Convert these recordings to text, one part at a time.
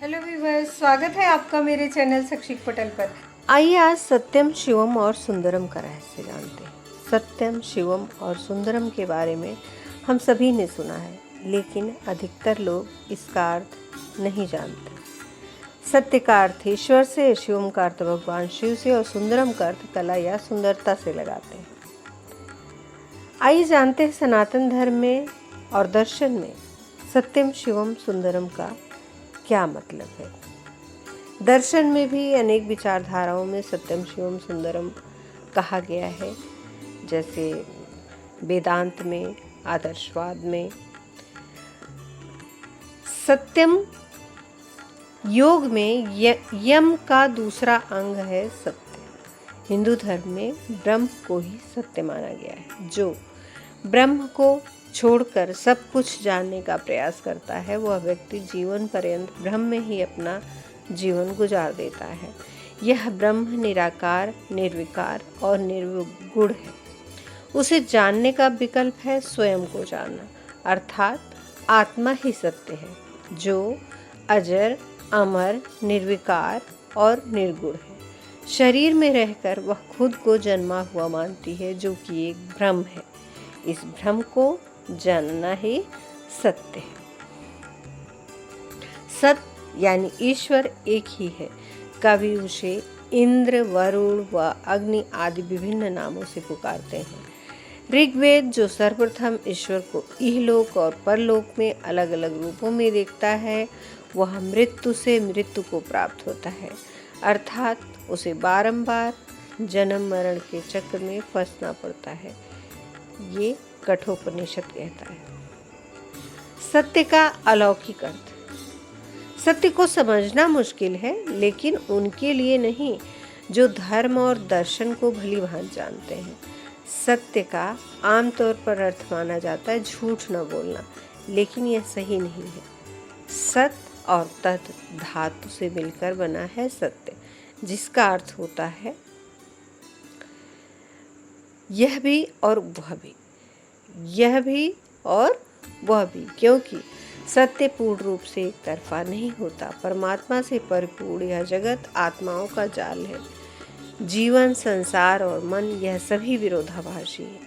Hello viewers, स्वागत है आपका मेरे चैनल सक्षिक पटल पर। आइए आज सत्यम शिवम और सुंदरम का रहस्य जानते हैं। सत्यम शिवम और सुंदरम के बारे में हम सभी ने सुना है, लेकिन अधिकतर लोग इसका अर्थ नहीं जानते। सत्य का अर्थ ईश्वर से, शिवम का अर्थ भगवान शिव से और सुंदरम का अर्थ कला या सुंदरता से लगाते हैं। आइए जानते हैं सनातन धर्म में और दर्शन में सत्यम शिवम सुंदरम का क्या मतलब है। दर्शन में भी अनेक विचारधाराओं में सत्यम शिवम सुंदरम कहा गया है, जैसे वेदांत में, आदर्शवाद में। सत्यम योग में यम का दूसरा अंग है सत्य। हिंदू धर्म में ब्रह्म को ही सत्य माना गया है। जो ब्रह्म को छोड़कर सब कुछ जानने का प्रयास करता है, वह व्यक्ति जीवन पर्यंत ब्रह्म में ही अपना जीवन गुजार देता है। यह ब्रह्म निराकार, निर्विकार और निर्गुण है। उसे जानने का विकल्प है स्वयं को जानना, अर्थात आत्मा ही सत्य है, जो अजर, अमर, निर्विकार और निर्गुण है। शरीर में रहकर वह खुद को जन्मा हुआ मानती है, जो कि एक भ्रम है। इस भ्रम को जानना ही सत्य है। सत्य यानी ईश्वर एक ही है। कवि उसे इंद्र, वरुण व अग्नि आदि विभिन्न नामों से पुकारते हैं। ऋग्वेद जो सर्वप्रथम ईश्वर को इहलोक और परलोक में अलग अलग रूपों में देखता है, वह मृत्यु से मृत्यु को प्राप्त होता है, अर्थात उसे बारंबार जन्म मरण के चक्र में फंसना पड़ता है। ये कठोपनिषद कहता है। सत्य का अलौकिक अर्थ। सत्य को समझना मुश्किल है, लेकिन उनके लिए नहीं जो धर्म और दर्शन को भली भांति जानते हैं। सत्य का आमतौर पर अर्थ माना जाता है झूठ न बोलना, लेकिन यह सही नहीं है। सत्य और तत् धातु से मिलकर बना है सत्य, जिसका अर्थ होता है यह भी और वह भी, यह भी और वह भी, क्योंकि सत्य पूर्ण रूप से एक तरफा नहीं होता। परमात्मा से परिपूर्ण यह जगत आत्माओं का जाल है। जीवन, संसार और मन, यह सभी विरोधाभासी है।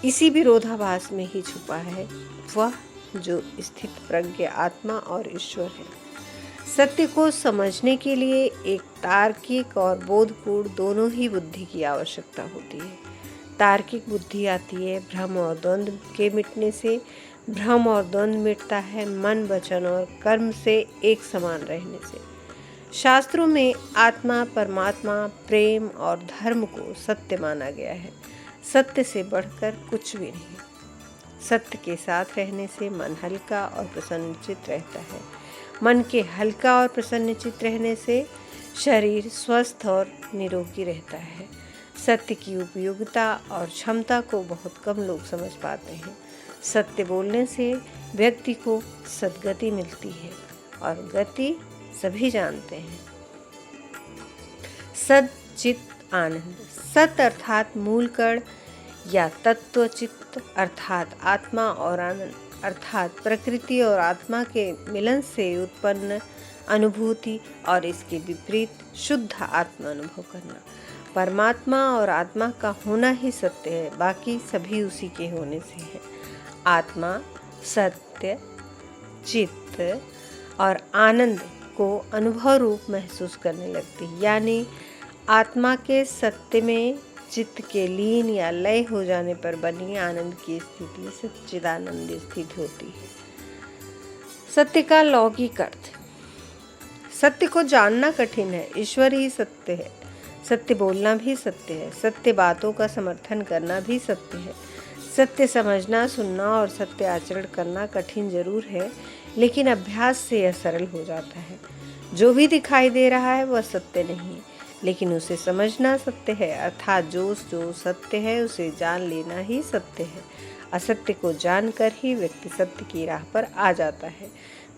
इसी विरोधाभास में ही छुपा है वह जो स्थित प्रज्ञ आत्मा और ईश्वर है। सत्य को समझने के लिए एक तार्किक और बोधपूर्ण दोनों ही बुद्धि की आवश्यकता होती है। तार्किक बुद्धि आती है भ्रम और द्वंद्व के मिटने से। भ्रम और द्वंद्व मिटता है मन, वचन और कर्म से एक समान रहने से। शास्त्रों में आत्मा, परमात्मा, प्रेम और धर्म को सत्य माना गया है। सत्य से बढ़कर कुछ भी नहीं। सत्य के साथ रहने से मन हल्का और प्रसन्नचित्त रहता है। मन के हल्का और प्रसन्नचित्त रहने से शरीर स्वस्थ और निरोगी रहता है। सत्य की उपयोगिता और क्षमता को बहुत कम लोग समझ पाते हैं। सत्य बोलने से व्यक्ति को सद्गति मिलती है, और गति सभी जानते हैं। सत चित आनंद। सत अर्थात मूल कण या तत्व, चित्त अर्थात आत्मा और आनंद अर्थात प्रकृति और आत्मा के मिलन से उत्पन्न अनुभूति और इसके विपरीत शुद्ध आत्मा अनुभव करना। परमात्मा और आत्मा का होना ही सत्य है, बाकी सभी उसी के होने से है। आत्मा सत्य, चित्त और आनंद को अनुभव रूप महसूस करने लगती है, यानी आत्मा के सत्य में चित्त के लीन या लय हो जाने पर बनी आनंद की स्थिति सच्चिदानंद स्थिति होती है। सत्य का लौकिक अर्थ। सत्य को जानना कठिन है, ईश्वर ही सत्य है। सत्य बोलना भी सत्य है। सत्य बातों का समर्थन करना भी सत्य है। सत्य समझना, सुनना और सत्य आचरण करना कठिन जरूर है, लेकिन अभ्यास से यह सरल हो जाता है। जो भी दिखाई दे रहा है वह सत्य नहीं, लेकिन उसे समझना सत्य है, अर्थात जो सत्य है उसे जान लेना ही सत्य है। असत्य को जानकर ही व्यक्ति सत्य की राह पर आ जाता है।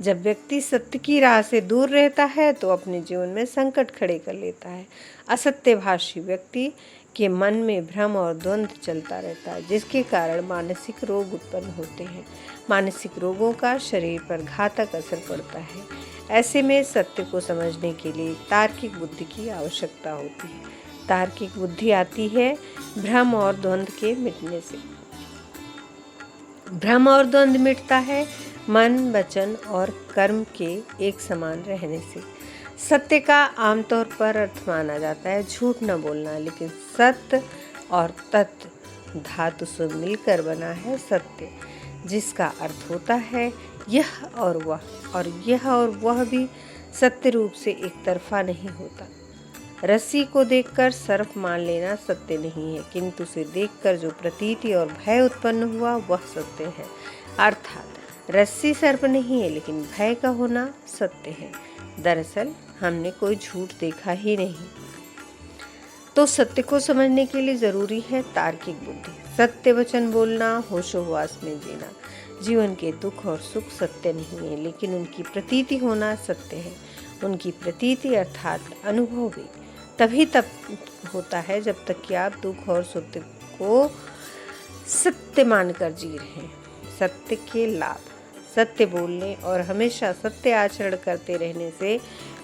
जब व्यक्ति सत्य की राह से दूर रहता है तो अपने जीवन में संकट खड़े कर लेता है। असत्यभाषी व्यक्ति के मन में भ्रम और द्वंद्व चलता रहता है, जिसके कारण मानसिक रोग उत्पन्न होते हैं। मानसिक रोगों का शरीर पर घातक असर पड़ता है। ऐसे में सत्य को समझने के लिए तार्किक बुद्धि की आवश्यकता होती है। तार्किक बुद्धि आती है भ्रम और द्वंद्व के मिटने से। भ्रम और द्वंद्व मिटता है मन, वचन और कर्म के एक समान रहने से। सत्य का आमतौर पर अर्थ माना जाता है झूठ न बोलना, लेकिन सत्य और तत्व धातु से मिलकर बना है सत्य, जिसका अर्थ होता है यह और वह, और यह और वह भी सत्य रूप से एक तरफा नहीं होता। रस्सी को देखकर सर्प मान लेना सत्य नहीं है, किंतु उसे देखकर जो प्रतीति और भय उत्पन्न हुआ वह सत्य है। अर्थात रस्सी सर्प नहीं है, लेकिन भय का होना सत्य है। दरअसल हमने कोई झूठ देखा ही नहीं। तो सत्य को समझने के लिए जरूरी है तार्किक बुद्धि। सत्य वचन बोलना, होशोहवास में जीना। जीवन के दुख और सुख सत्य नहीं है, लेकिन उनकी प्रतीति होना सत्य है। उनकी प्रतीति अर्थात अनुभव भी तभी तक होता है जब तक कि आप दुख और सुख को सत्य मानकर जी रहे हैं। सत्य के लाभ। सत्य बोलने और हमेशा सत्य आचरण करते रहने से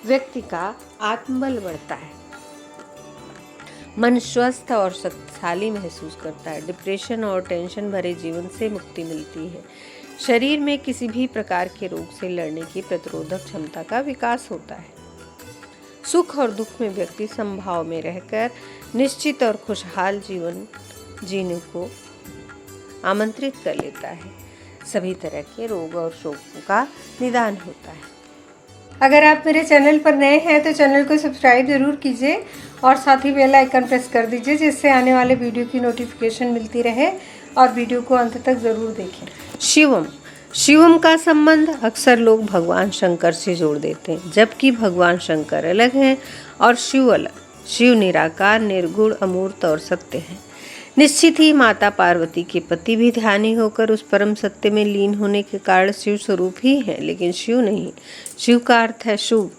व्यक्ति का आत्मबल बढ़ता है, मन स्वस्थ और शक्तिशाली महसूस करता है, डिप्रेशन और टेंशन भरे जीवन से मुक्ति मिलती है, शरीर में किसी भी प्रकार के रोग से लड़ने की प्रतिरोधक क्षमता का विकास होता है। सुख और दुख में व्यक्ति समभाव में रहकर निश्चित और खुशहाल जीवन जीने को आमंत्रित कर लेता है। सभी तरह के रोग और शोकों का निदान होता है। अगर आप मेरे चैनल पर नए हैं तो चैनल को सब्सक्राइब जरूर कीजिए और साथ ही बेल आइकन प्रेस कर दीजिए, जिससे आने वाले वीडियो की नोटिफिकेशन मिलती रहे, और वीडियो को अंत तक जरूर देखें। शिवम। शिवम का संबंध अक्सर लोग भगवान शंकर से जोड़ देते हैं, जबकि भगवान शंकर अलग हैं और शिव अलग। शिव निराकार, निर्गुण, अमूर्त और सत्य है। निश्चित ही माता पार्वती के पति भी ध्यानी होकर उस परम सत्य में लीन होने के कारण शिव स्वरूप ही है, लेकिन शिव नहीं। शिव का अर्थ है शुभ,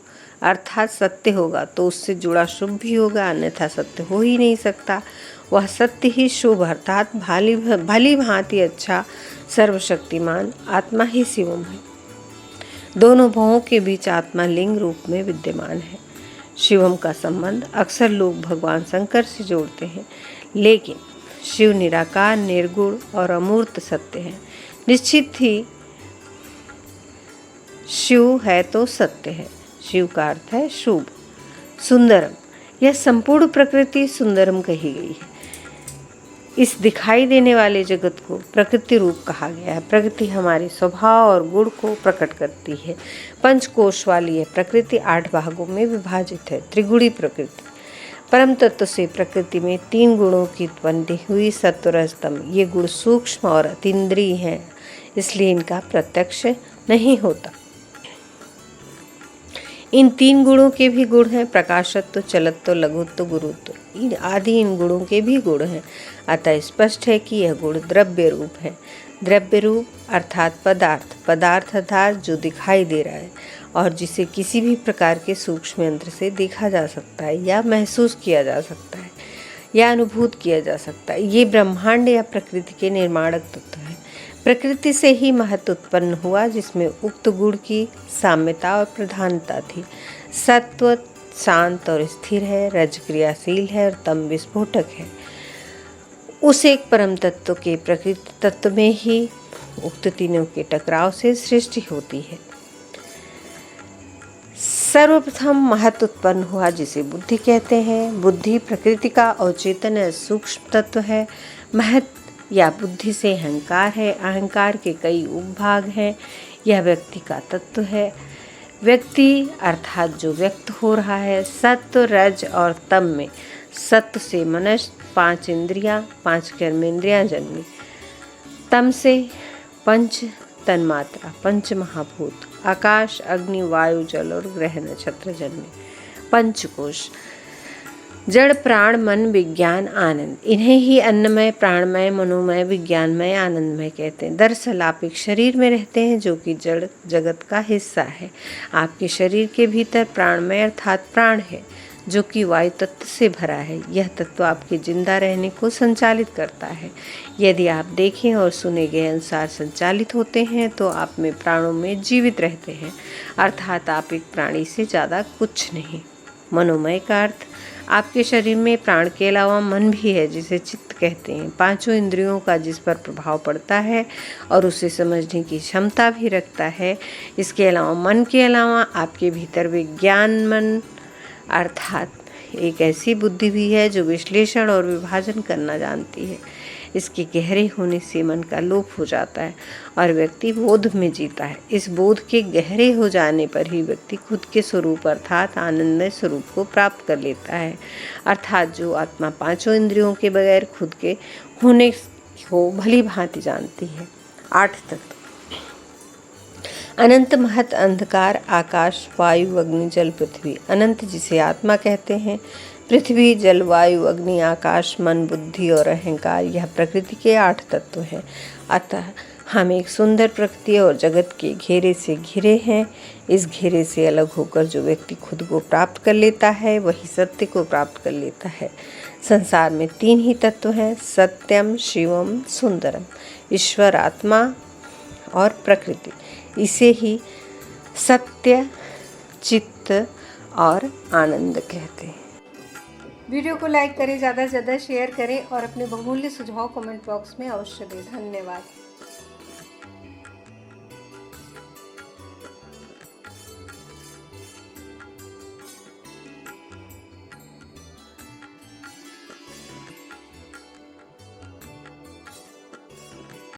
अर्थात सत्य होगा तो उससे जुड़ा शुभ भी होगा, अन्यथा सत्य हो ही नहीं सकता। वह सत्य ही शुभ अर्थात भली भांति अच्छा सर्वशक्तिमान आत्मा ही शिवम है। दोनों भवों के बीच आत्मा लिंग रूप में विद्यमान है। शिवम का संबंध अक्सर लोग भगवान शंकर से जोड़ते हैं, लेकिन शिव निराकार, निर्गुण और अमूर्त सत्य है। निश्चित ही शिव है तो सत्य है। शिव का अर्थ है शुभ। सुंदरम। यह संपूर्ण प्रकृति सुंदरम कही गई है। इस दिखाई देने वाले जगत को प्रकृति रूप कहा गया है। प्रकृति हमारे स्वभाव और गुण को प्रकट करती है। पंचकोश वाली यह प्रकृति 8 भागों में विभाजित है। त्रिगुणी प्रकृति। परम तत्व से प्रकृति में 3 गुणों की उत्पत्ति हुई, सत्व, रज, तम। ये गुण सूक्ष्म और अतीन्द्रिय हैं, इसलिए इनका प्रत्यक्ष नहीं होता। इन 3 गुणों के भी गुण हैं, प्रकाशत्व, चलत्व, लघुत्व, गुरुत्व। इन गुणों के भी गुण हैं, अतः स्पष्ट है कि यह गुण द्रव्य रूप है। द्रव्य रूप अर्थात पदार्थ। पदार्थ अर्थात जो दिखाई दे रहा है और जिसे किसी भी प्रकार के सूक्ष्म यंत्र से देखा जा सकता है या महसूस किया जा सकता है या अनुभूत किया जा सकता है। ये ब्रह्मांड या प्रकृति के निर्माणक तत्व है। प्रकृति से ही महत्व उत्पन्न हुआ, जिसमें उक्त गुण की साम्यता और प्रधानता थी। सत्व शांत और स्थिर है, रज क्रियाशील है और तम विस्फोटक है। उस एक परम तत्व के प्रकृति तत्व में ही उक्त तीनों के टकराव से सृष्टि होती है। सर्वप्रथम महत्व उत्पन्न हुआ, जिसे बुद्धि कहते हैं। बुद्धि प्रकृति का अवचेतन सूक्ष्म तत्व है। महत्व या बुद्धि से अहंकार है। अहंकार के कई उपभाग हैं। यह व्यक्ति का तत्व है। व्यक्ति अर्थात जो व्यक्त हो रहा है। सत्व, रज और तम में सत्व से मनुष्य 5 इंद्रियां, 5 कर्मेंद्रियां जन्मी। तम से 5 तन्मात्रा, 5 महाभूत, आकाश, अग्नि, वायु, जल और ग्रह नक्षत्र जन्मे। पंचकोश, जड़, प्राण, मन, विज्ञान, आनंद। इन्हें ही अन्नमय, प्राणमय, मनोमय, विज्ञानमय, आनंदमय कहते हैं। दरअसल आप एक शरीर में रहते हैं जो कि जड़ जगत का हिस्सा है। आपके शरीर के भीतर प्राणमय अर्थात प्राण है, जो कि वायु तत्व से भरा है। यह तत्व आपके जिंदा रहने को संचालित करता है। यदि आप देखें और सुने गए अनुसार संचालित होते हैं तो आप में प्राणों में जीवित रहते हैं, अर्थात आप एक प्राणी से ज़्यादा कुछ नहीं। मनोमय का अर्थ आपके शरीर में प्राण के अलावा मन भी है, जिसे चित्त कहते हैं। पांचों इंद्रियों का जिस पर प्रभाव पड़ता है और उसे समझने की क्षमता भी रखता है। इसके अलावा मन के अलावा आपके भीतर विज्ञान मन अर्थात एक ऐसी बुद्धि भी है जो विश्लेषण और विभाजन करना जानती है। इसके गहरे होने से मन का लोप हो जाता है और व्यक्ति बोध में जीता है। इस बोध के गहरे हो जाने पर ही व्यक्ति खुद के स्वरूप अर्थात आनंदमय स्वरूप को प्राप्त कर लेता है। अर्थात जो आत्मा पांचों इंद्रियों के बगैर खुद के होने को भली भांति जानती है। 8 तत्व अनंत, महत, अंधकार, आकाश, वायु, अग्नि, जल, पृथ्वी। अनंत जिसे आत्मा कहते हैं। पृथ्वी, जल, वायु, अग्नि, आकाश, मन, बुद्धि और अहंकार, यह प्रकृति के 8 तत्व हैं। अतः हम एक सुंदर प्रकृति और जगत के घेरे से घिरे हैं। इस घेरे से अलग होकर जो व्यक्ति खुद को प्राप्त कर लेता है वही सत्य को प्राप्त कर लेता है। संसार में 3 ही तत्व हैं, सत्यम, शिवम, सुंदरम। ईश्वर, आत्मा और प्रकृति। इसे ही सत्य, चित्त और आनंद कहते हैं। वीडियो को लाइक करें, ज़्यादा से ज़्यादा शेयर करें और अपने बहुमूल्य सुझाव कमेंट बॉक्स में अवश्य दें। धन्यवाद।